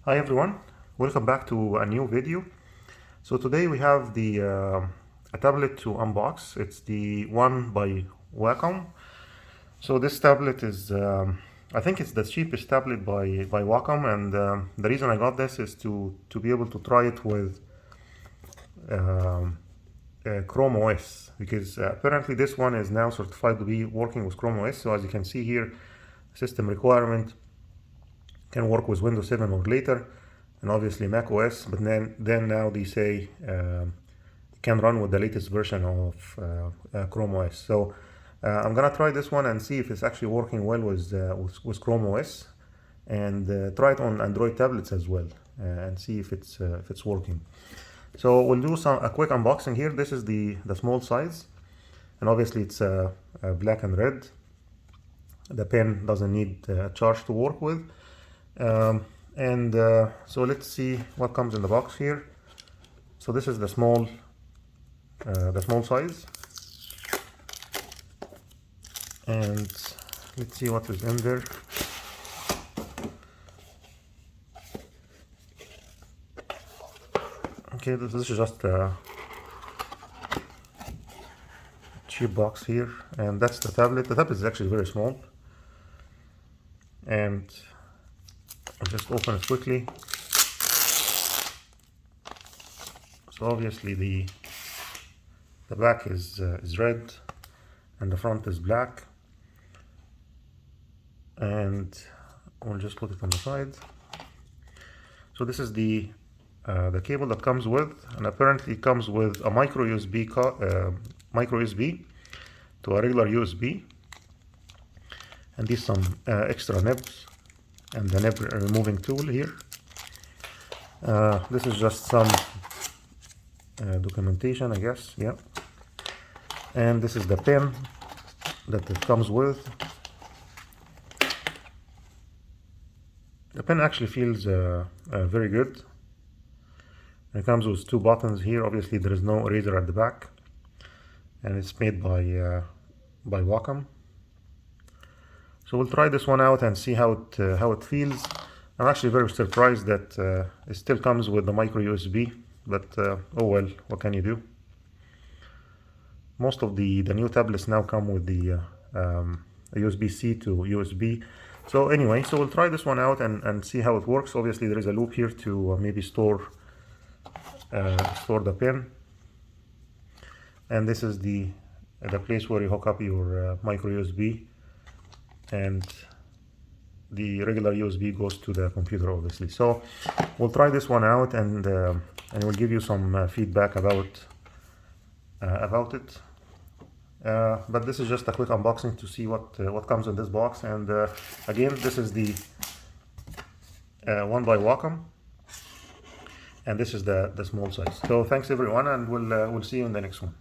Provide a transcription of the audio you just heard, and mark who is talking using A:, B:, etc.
A: Hi everyone, welcome back to a new video. So today we have a tablet to unbox. It's the one by Wacom. So this tablet is, I think it's the cheapest tablet by Wacom, and the reason I got this is to be able to try it with um, Chrome OS, because apparently this one is now certified to be working with Chrome OS. So as you can see here, system requirement can work with Windows 7 or later, and obviously Mac OS, but then now they say can run with the latest version of Chrome OS. So I'm gonna try this one and see if it's actually working well with Chrome OS, and try it on Android tablets as well, and see if it's working. So we'll do a quick unboxing here. This is the small size, and obviously it's black and red. The pen doesn't need a charge to work with. So let's see what comes in the box here. So this is the small size, and let's see what is in there. Okay, this is just a cheap box here, and that's the tablet. The tablet is actually very small, and I'll just open it quickly. So obviously the back is red, and the front is black, and we'll just put it on the side. So this is the cable that comes with, and apparently it comes with a micro USB to a regular USB, and these some extra nibs, and the nib removing tool here. This is just some documentation, I guess. Yeah. And this is the pen that it comes with. The pen actually feels very good. It comes with two buttons here. Obviously there is no eraser at the back, and it's made by Wacom. So we'll try this one out and see how it feels. I'm actually very surprised that it still comes with the micro USB, but oh well, what can you do? Most of the new tablets now come with the USB-C to USB. So anyway, so we'll try this one out and see how it works. Obviously there is a loop here to maybe store the pen, and this is the place where you hook up your micro USB, and the regular USB goes to the computer, obviously. So we'll try this one out, and we'll give you some feedback about it. But this is just a quick unboxing to see what comes in this box. And again, this is the one by Wacom, and this is the small size. So thanks everyone, and we'll see you in the next one.